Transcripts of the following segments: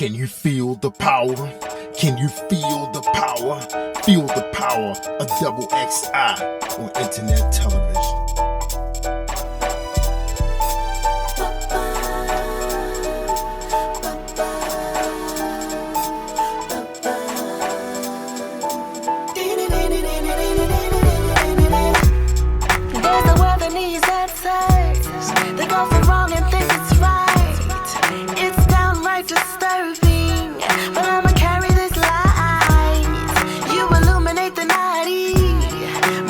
Can you feel the power? Can you feel the power? Feel the power of double XI on internet television. There's a world that needs answers. They go for wrong and think it's right. It's downright disturbing, but I'ma carry this light. You illuminate the night,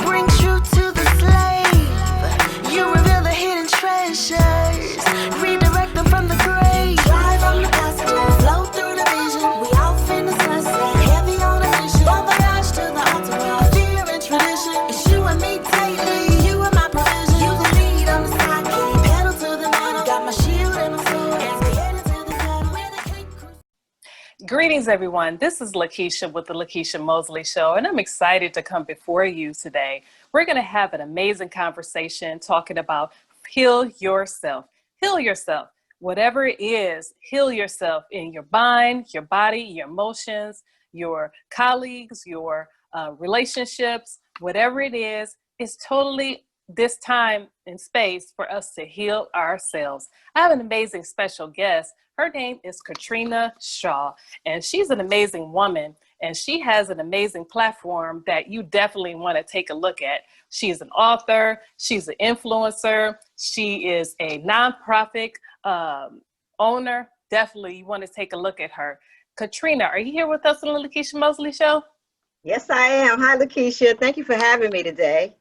bring truth to the slave. You reveal the hidden treasures, redirect them from the grave. Drive on the gospel, flow through the vision. We off in the sunset, heavy on a mission. Bon voyage to the altar, fear and tradition. It's you and me daily. You and my provision. You the lead, I'm the sidekick. Pedal to the metal, got my shield and my sword. As we head into the battle, where they can't cruise. Greetings, everyone. This is Lekeisha with the Lekeisha Mosley Show, and I'm excited to come before you today. We're going to have an amazing conversation talking about heal yourself. Heal yourself. Whatever it is, heal yourself in your mind, your body, your emotions, your colleagues, your relationships, whatever it is, it's totally this time and space for us to heal ourselves. I have an amazing special guest. Her name is Katrina Shaw, and she's an amazing woman, and she has an amazing platform that you definitely want to take a look at. She's an author, she's an influencer, she is a nonprofit owner. Definitely you want to take a look at her. Katrina, are you here with us on the Lekeisha Mosley Show? Yes, I am. Hi, Lekeisha. Thank you for having me today.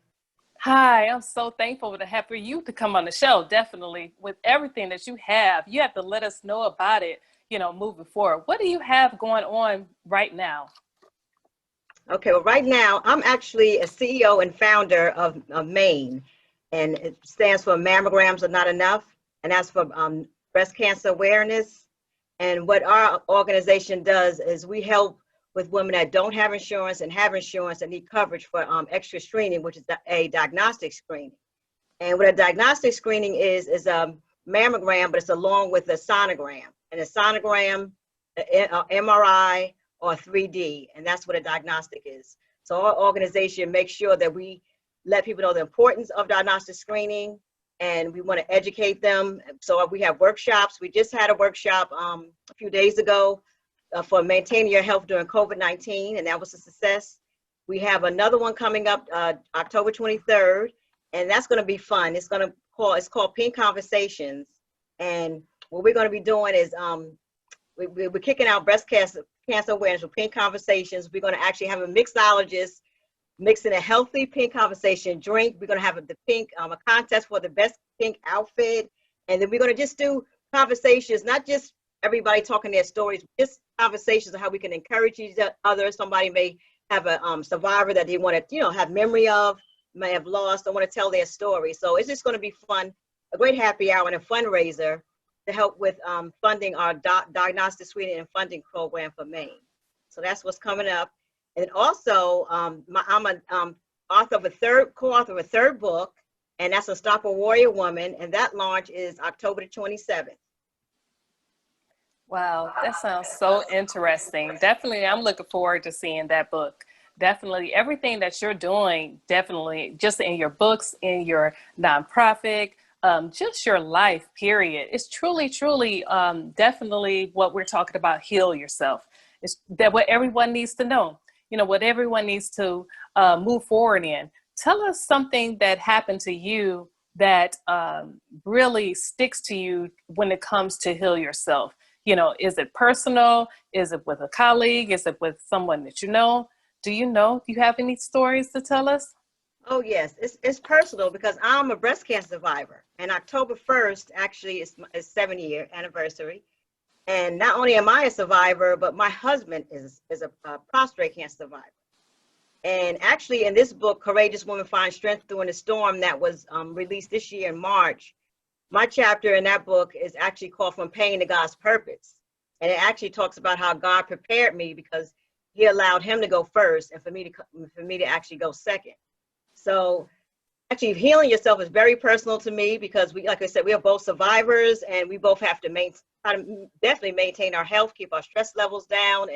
Hi, I'm so thankful to have for you to come on the show. Definitely, with everything that you have to let us know about it, moving forward. What do you have going on right now? Okay, well, right now, I'm actually a CEO and founder of MAIN, and it stands for Mammograms Are Not Enough, and that's for breast cancer awareness. And what our organization does is we help with women that don't have insurance and have insurance and need coverage for extra screening, which is a diagnostic screening. And what a diagnostic screening is a mammogram, but it's along with a sonogram. And a sonogram, MRI, or 3D, and that's what a diagnostic is. So our organization makes sure that we let people know the importance of diagnostic screening, and we want to educate them. So we have workshops. We just had a workshop a few days ago for maintaining your health during COVID-19, and that was a success. We have another one coming up October 23rd, and that's going to be fun. It's called Pink Conversations, and what we're going to be doing is we're kicking out breast cancer awareness with Pink Conversations. We're going to actually have a mixologist mixing a healthy pink conversation drink. We're going to have a contest for the best pink outfit, and then we're going to just do conversations, not just everybody talking their stories, just conversations of how we can encourage each other. Somebody may have a survivor that they want to, have memory of, may have lost, or want to tell their story. So it's just going to be fun, a great happy hour and a fundraiser to help with funding our diagnostic screening and funding program for Maine. So that's what's coming up. And also, I'm an co-author of a third book, and that's Unstoppable Warrior Woman, and that launch is October the 27th. Wow, that sounds so interesting. Definitely, I'm looking forward to seeing that book. Definitely, everything that you're doing, definitely, just in your books, in your nonprofit, just your life, period. It's truly, truly, definitely what we're talking about, heal yourself. It's that what everyone needs to know, what everyone needs to move forward in. Tell us something that happened to you that really sticks to you when it comes to heal yourself. Is it personal? Is it with a colleague? Is it with someone that you know? Do you have any stories to tell us? Oh, yes, it's personal because I'm a breast cancer survivor, and October 1st actually is 7-year anniversary. And not only am I a survivor, but my husband is a prostate cancer survivor. And actually in this book, Courageous Women Find Strength During the Storm, that was released this year in March, my chapter in that book is actually called From Pain to God's Purpose. And it actually talks about how God prepared me because he allowed him to go first and for me to actually go second. So actually healing yourself is very personal to me because we, like I said, we are both survivors and we both have to try to definitely maintain our health, keep our stress levels down,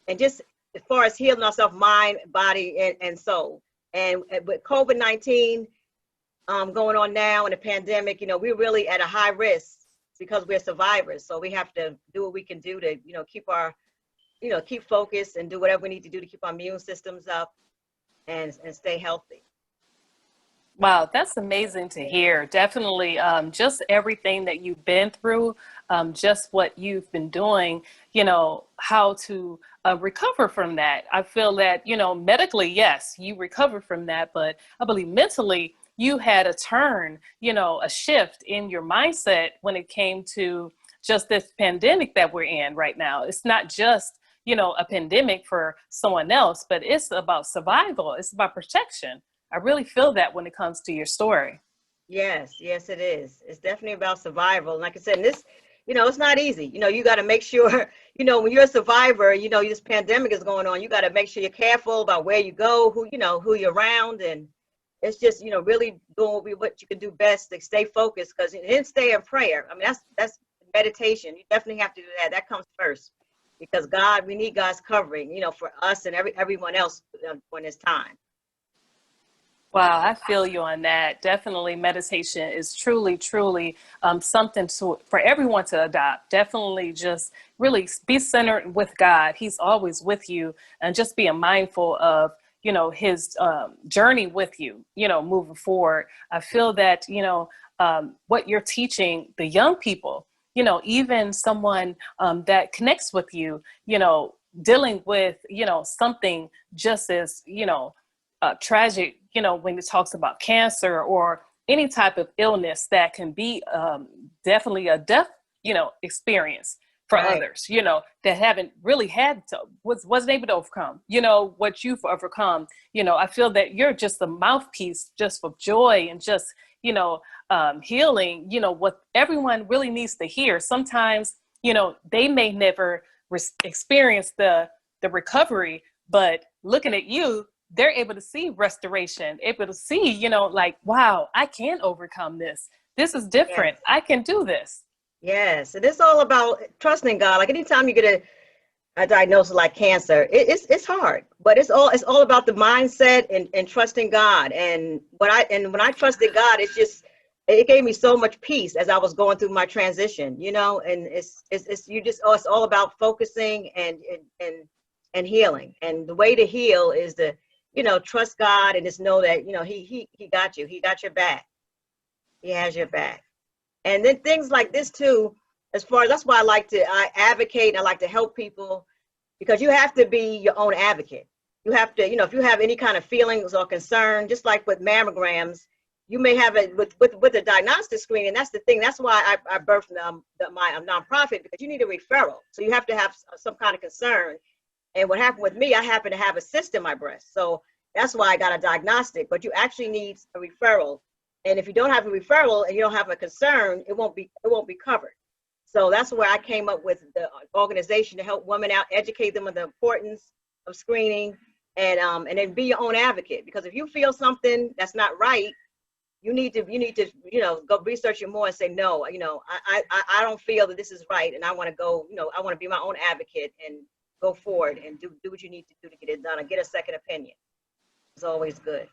and just as far as healing ourselves, mind, body, and soul. And with COVID-19 going on now and the pandemic, we're really at a high risk because we're survivors. So we have to do what we can do to, keep focused and do whatever we need to do to keep our immune systems up and stay healthy. Wow, that's amazing to hear. Definitely, just everything that you've been through, just what you've been doing, how to recover from that. I feel that, medically, yes, you recover from that, but I believe mentally you had a turn, a shift in your mindset when it came to just this pandemic that we're in right now. It's not just, a pandemic for someone else, but it's about survival. It's about protection. I really feel that when it comes to your story. Yes, it is. It's definitely about survival. And like I said, this, it's not easy. You got to make sure, when you're a survivor, this pandemic is going on, you got to make sure you're careful about where you go, who you're around. And it's just, really doing what you can do best to stay focused, because then stay in prayer. I mean, that's meditation. You definitely have to do that. That comes first, because we need God's covering, for us and everyone else when it's time. Wow, I feel you on that. Definitely meditation is truly, truly something for everyone to adopt. Definitely just really be centered with God. He's always with you, and just being mindful of, his journey with you, moving forward. I feel that, what you're teaching the young people, even someone that connects with you, dealing with, something just as, tragic, when it talks about cancer or any type of illness that can be definitely a death, experience for Right. others, that haven't really wasn't able to overcome, what you've overcome. I feel that you're just a mouthpiece just for joy and just, healing, what everyone really needs to hear. Sometimes, they may never experience the recovery, but looking at you, they're able to see restoration, able to see, like, wow, I can overcome this. This is different. Yes. I can do this. Yes, and it's all about trusting God. Like anytime you get a diagnosis like cancer, it's hard, but it's all about the mindset and trusting God. And when I trusted God, it gave me so much peace as I was going through my transition. And it's all about focusing and healing. And the way to heal is to trust God and just know that he got you. He got your back. He has your back. And then things like this too, that's why I advocate and I like to help people, because you have to be your own advocate. You have to, if you have any kind of feelings or concern, just like with mammograms, you may have it with the diagnostic screen. And that's the thing. That's why I birthed my nonprofit, because you need a referral. So you have to have some kind of concern. And what happened with me, I happen to have a cyst in my breast. So that's why I got a diagnostic, but you actually need a referral. And if you don't have a referral and you don't have a concern, it won't be covered. So that's where I came up with the organization to help women out, educate them on the importance of screening, and then be your own advocate. Because if you feel something that's not right, you need to go research it more and say, no, I don't feel that this is right, and I want to go, I want to be my own advocate and go forward and do what you need to do to get it done, and get a second opinion. It's always good.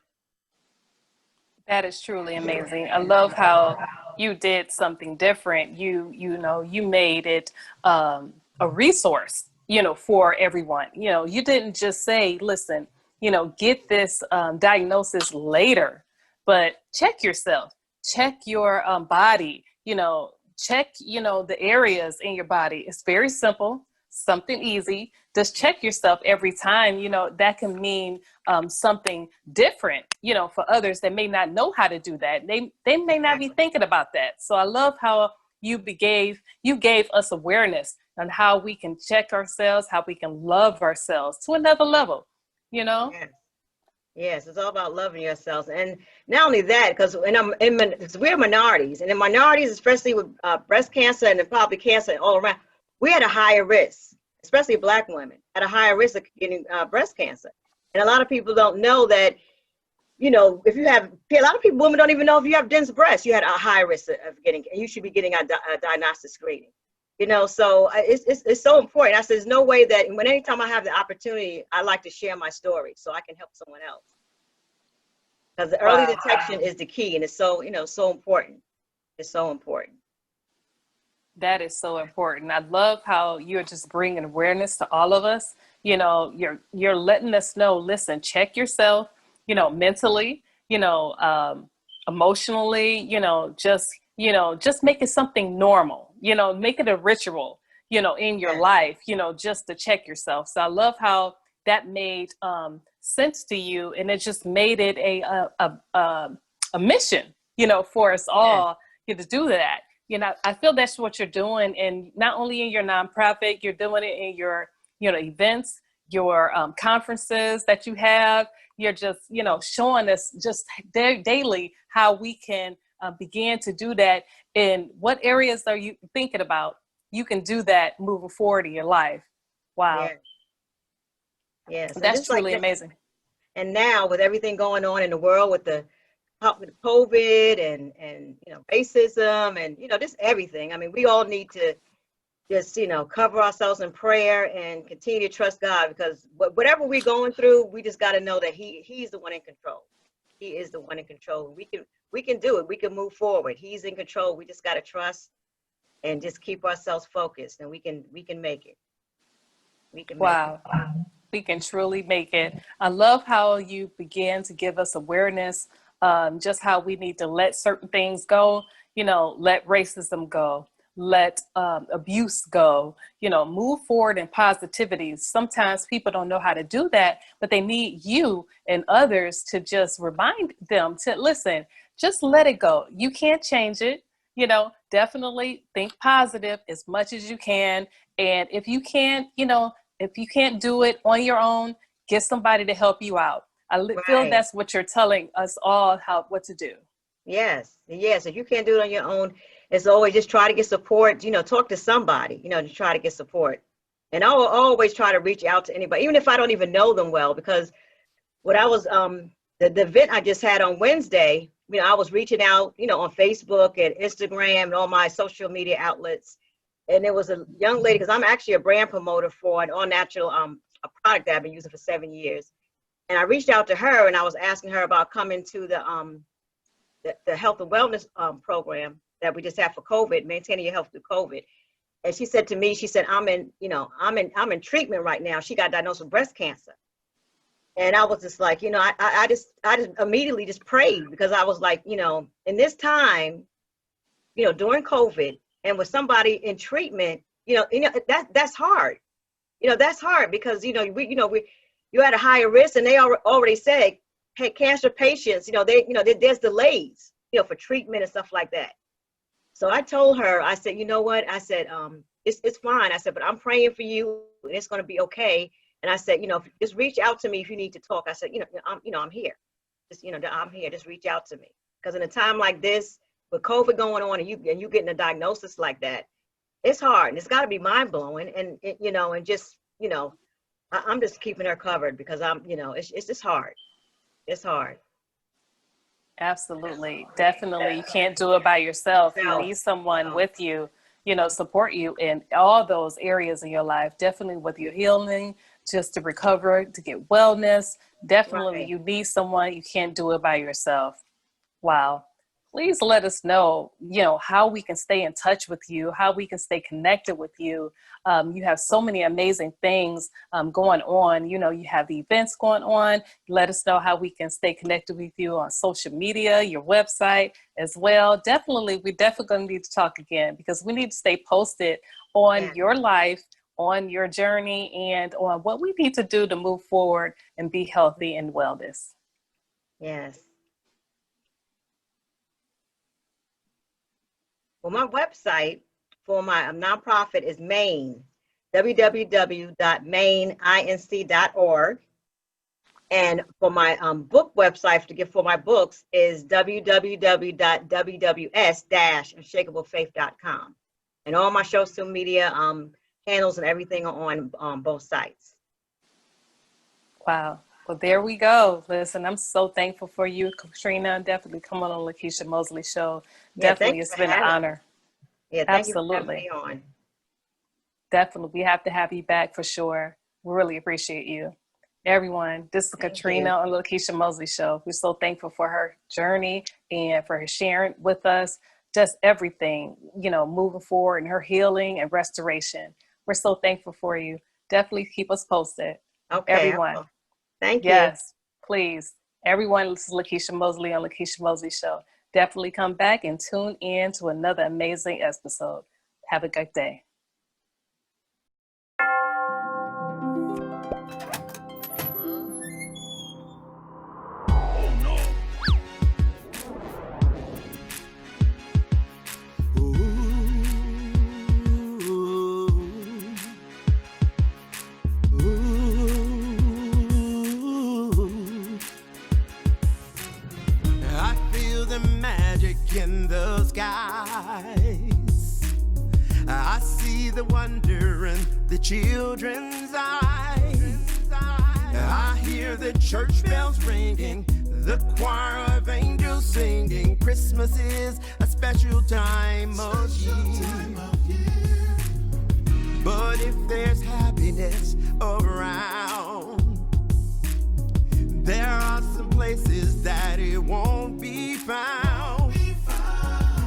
That is truly amazing. I love how you did something different. You made it a resource, for everyone. You didn't just say, listen, get this diagnosis later, but check yourself, check your body, check, the areas in your body. It's very simple, something easy. Just check yourself every time. That can mean something different, for others that may not know how to do that. They may not be thinking about that. So I love how you gave us awareness on how we can check ourselves, how we can love ourselves to another level, Yes, it's all about loving yourselves. And not only that, because we're minorities, and in minorities, especially with breast cancer and probably cancer all around, we had a higher risk, especially Black women, at a higher risk of getting breast cancer. And a lot of people don't know that you know, if you have, a lot of people, women don't even know if you have dense breasts, you had a high risk of getting, and you should be getting a diagnostic screening. You know, so it's so important. I said, there's no way that anytime I have the opportunity, I like to share my story so I can help someone else. Because the early detection is the key, and it's so, you know, so important. It's so important. That is so important. I love how you're just bringing awareness to all of us. You know, you're letting us know, listen, check yourself, you know, mentally, you know, emotionally, just make it something normal, you know, make it a ritual, you know, in your life, you know, just to check yourself. So I love how that made sense to you, and it just made it a mission, you know, for us all to do that. You know, I feel that's what you're doing, and not only in your nonprofit, you're doing it in your, you know, events, your conferences that you have. You're just, you know, showing us just daily how we can begin to do that. In what areas are you thinking about? You can do that moving forward in your life. Wow. Yeah. So That's just like truly this, amazing. and now with everything going on in the world with the COVID and you know, racism and, you know, just everything. I mean, we all need to just, you know, cover ourselves in prayer and continue to trust God, because whatever we're going through, we just got to know that he's the one in control. He is the one in control. We can do it. We can move forward. He's in control. We just got to trust and just keep ourselves focused, and we can make it. We can make it. Wow. We can truly make it. I love how you began to give us awareness, just how we need to let certain things go, you know, let racism go, let abuse go, you know, move forward in positivity. Sometimes people don't know how to do that, but they need you and others to just remind them to listen, just let it go. You can't change it. You know, definitely think positive as much as you can. And if you can't, you know, if you can't do it on your own, get somebody to help you out. Feel that's what you're telling us all what to do. Yes. If you can't do it on your own, it's always just try to get support. You know, talk to somebody, you know, to try to get support. And I'll always try to reach out to anybody, even if I don't even know them well, because what I was the event I just had on Wednesday, you know, I was reaching out, you know, on Facebook and Instagram and all my social media outlets. And there was a young lady, because I'm actually a brand promoter for an all-natural a product that I've been using for 7 years. And I reached out to her and I was asking her about coming to the health and wellness program that we just have for COVID, maintaining your health through COVID. And she said to me, she said, I'm in treatment right now. She got diagnosed with breast cancer. And I was just like, you know, I just immediately just prayed, because I was like, you know, in this time, you know, during COVID and with somebody in treatment, you know, that's hard. You know, that's hard because, you know, you're at a higher risk, and they already said, hey, cancer patients, you know, there's delays, you know, for treatment and stuff like that. So I told her, I said, you know what? I said, it's fine. I said, but I'm praying for you, and it's going to be okay. And I said, you know, just reach out to me if you need to talk. I said, I'm here. Just, you know, I'm here. Just reach out to me. Because in a time like this, with COVID going on, and you getting a diagnosis like that, it's hard, and it's got to be mind blowing. And you know, and just, you know, I'm just keeping her covered, because you know, it's just hard. It's hard. Absolutely. Definitely. You can't do it by yourself. You need someone with you, you know, support you in all those areas in your life. Definitely with your healing, just to recover, to get wellness. Definitely you need someone. You can't do it by yourself. Wow. Please let us know, you know, how we can stay in touch with you, how we can stay connected with you. You have so many amazing things going on. You know, you have the events going on. Let us know how we can stay connected with you on social media, your website as well. We definitely going to need to talk again, because we need to stay posted on your life, on your journey, and on what we need to do to move forward and be healthy and wellness. Yes. Well, my website for my nonprofit is Maine, www.maineinc.org. And for my book website to get for my books is www.wws-unshakablefaith.com. And all my social media handles and everything are on both sites. Wow. Well, there we go. Listen, I'm so thankful for you, Katrina. Definitely come on Lekeisha Mosley show. Yeah, thank Definitely, you it's for been an having me. honor. Yeah, thank you for having Absolutely. me on. Definitely. We have to have you back for sure. We really appreciate you. Everyone, this is Thank Katrina you. on the Lekeisha Mosley show. We're so thankful for her journey and for her sharing with us just everything, moving forward and her healing and restoration. We're so thankful for you. Definitely keep us posted. Okay, I Everyone. will. Thank you. Yes, please. Everyone, this is Lekeisha Mosley on Lekeisha Mosley Show. Definitely come back and tune in to another amazing episode. Have a good day. I feel the magic in the skies. I see the wonder in the children's eyes. I hear the church bells ringing, the choir of angels singing. Christmas is a special time of year. But if there's happiness around, there are some places that it won't be found.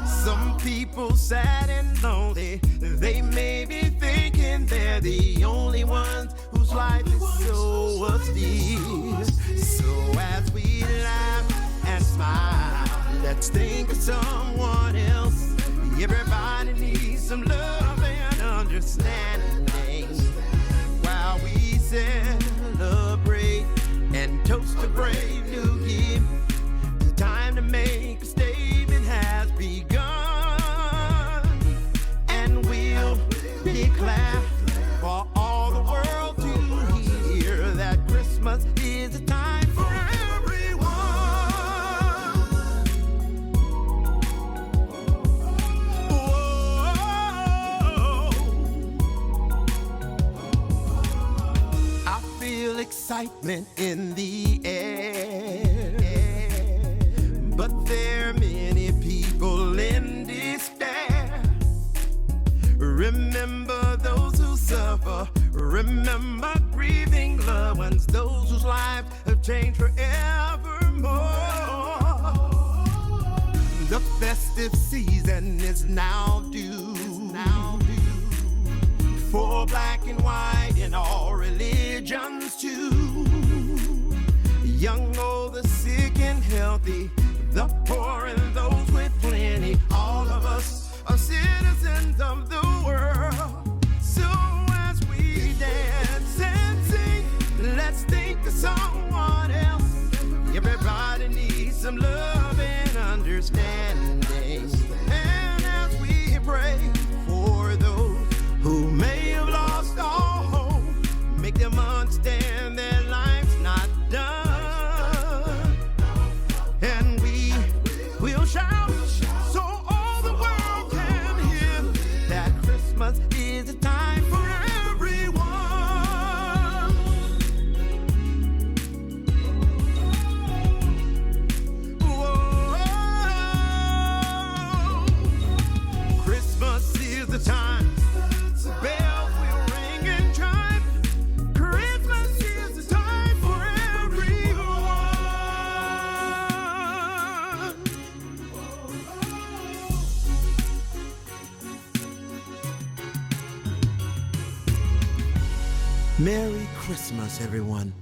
Some people sad and lonely, they may be thinking they're the only ones whose life is so austere. So as we laugh and smile, let's think of someone else. Everybody needs some love and understanding while we celebrate and toast a brave new year. The time to make a statement has begun, and we'll declare for all the world to hear that Christmas is a time for everyone. Whoa. I feel excitement in the air, but there are many people in despair. Remember those who suffer, remember grieving loved ones, those whose lives have changed forevermore. The festive season is now due for black and white and all religions too. Young, old, the sick and healthy, the poor and those with plenty. All of us are citizens of the world. So as we dance and sing, let's think of someone else. Everybody needs some love and understanding. And as we pray for those who may have lost all hope, make them understand their life's not done. And we will shout so all the world can hear that Christmas is a time for everyone. Whoa. Christmas is the time. Bells will ring and chime. Christmas is the time for everyone. Merry Christmas, everyone.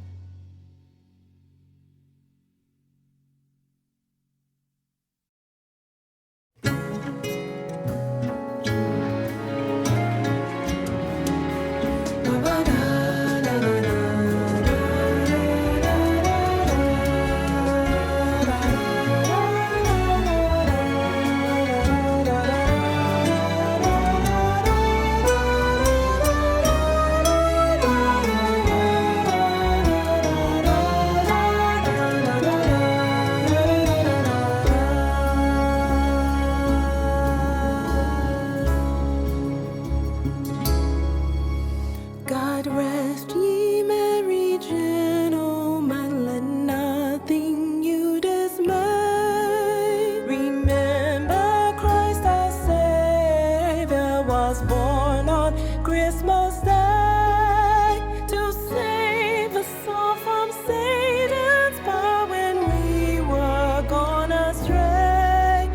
was born on Christmas Day to save us all from Satan's power when we were gone astray.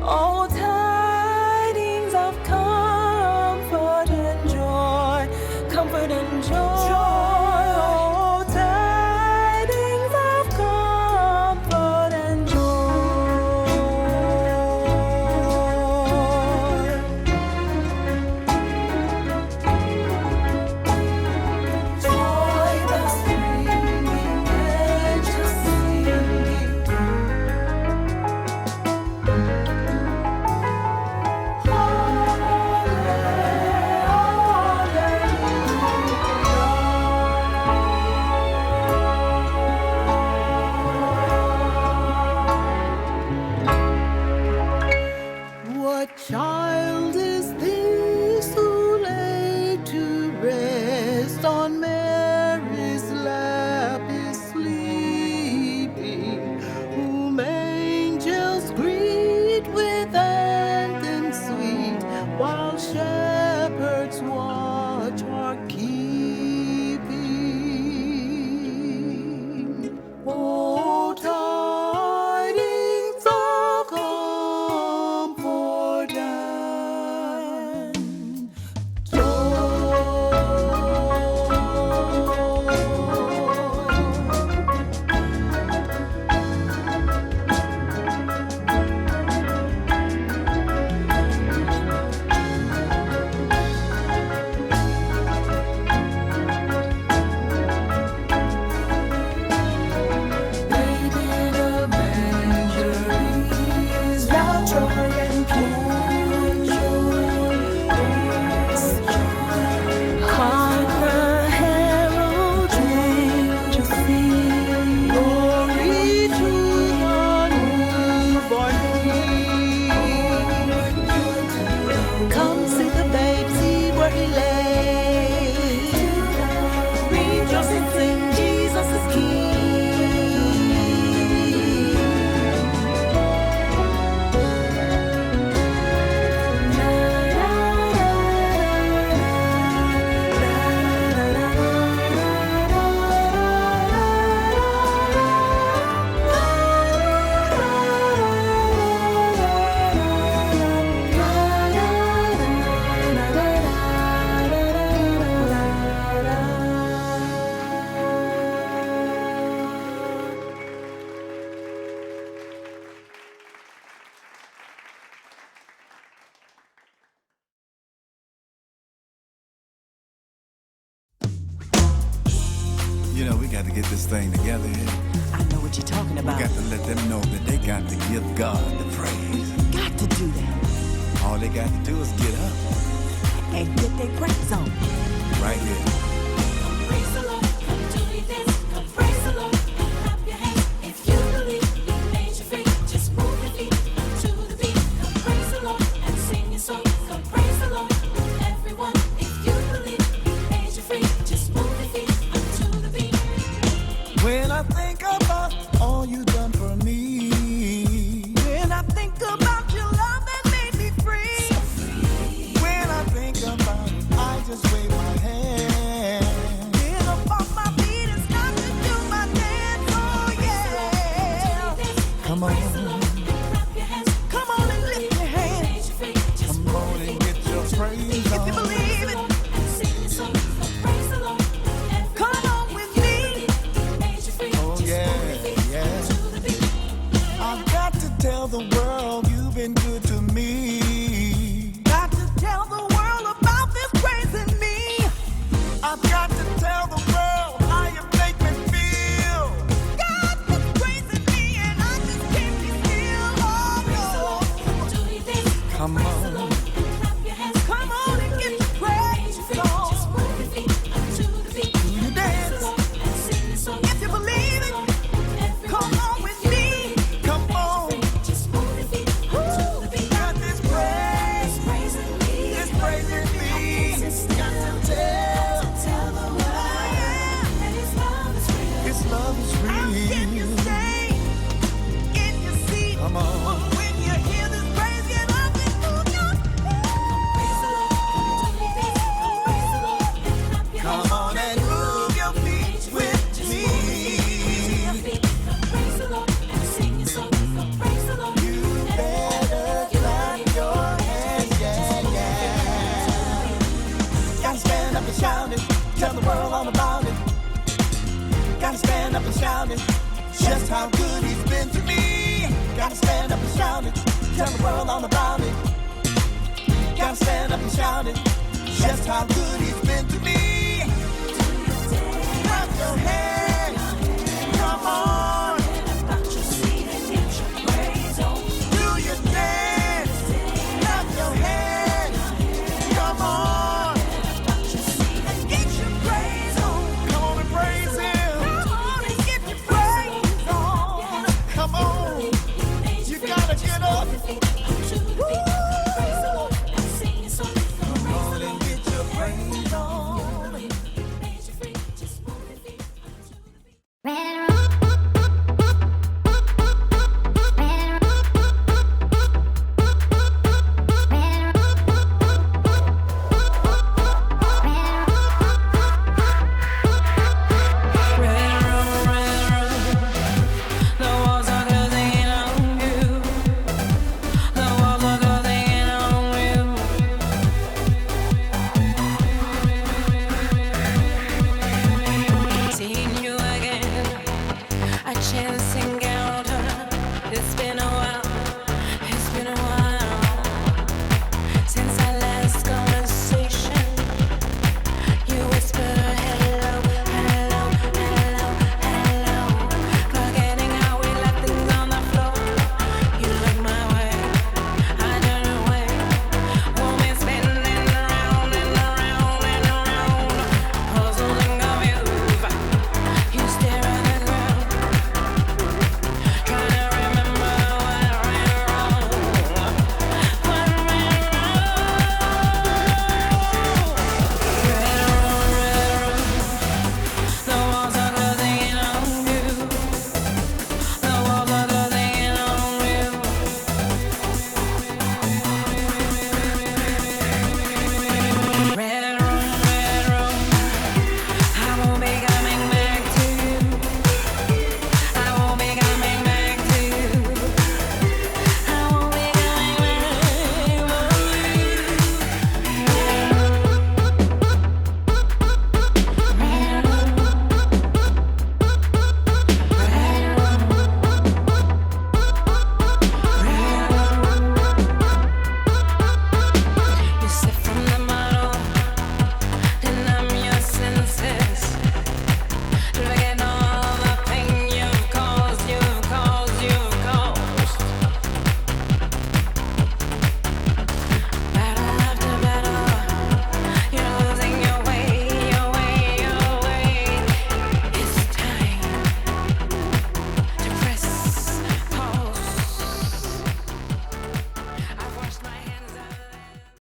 Oh, tidings of comfort and joy, comfort and joy. Oh, tidings of comfort and joy. Joy that's bringing angels singing. What child is this who lay to rest on Mary's lap is sleeping, whom angels greet with anthems sweet, while shepherds watch are keeping? Oh, tidings of comfort and Baby, the manger is now joy and peace. Hark the herald angels sing, glory to the newborn King. Come see the babe, see where he lay. Rejoice and sing, Jesus is King. You know, we got to get this thing together here. I know what you're talking We about. got to let them know that they got to give God the praise. Got to do that All they got to do is get up and get their praise on. right here. Praise the Lord, come do this. Come praise the Lord and clap your hands. If you believe He made you free, just move your feet to the beat. Come praise the Lord and sing your song. Come praise the Lord, everyone. If you believe He made you free, just move your feet to the beat. When I think about all you done for me, When I think about your love that made me free, when I think about it, I just wave my hand. get up off my feet and start to do my dance. Oh yeah. Come on, Clap your hands. Come on and lift your hands. Made you free, just come on and get your praise If you on. believe it, and sing your song. Come praise the Lord, everyone. come on with me. Made you free, Oh just yeah, move your feet yeah. to the beat. I've got to tell the world you've been good to me. Got to tell the world about this praise in me. I've got to tell the world how you make me feel. God was praising me and I just can't be still. Oh Do this. Come on, Clap your hands. Come on and get your praise on. Just move your feet to the beat. you dance. And sing the song. If you believe it, come on with me. Come on, Just move your feet to the beat. got this praise, Praising me. this praising me. Got to Tell the world that His love is real. His love is How can you real. stay in your seat? Come on. When you hear this praise, get up and move your and shout it, just how good he's been to me. Gotta stand up and shout it, tell the world all about it. Gotta stand up and shout it, just how good he's been to me.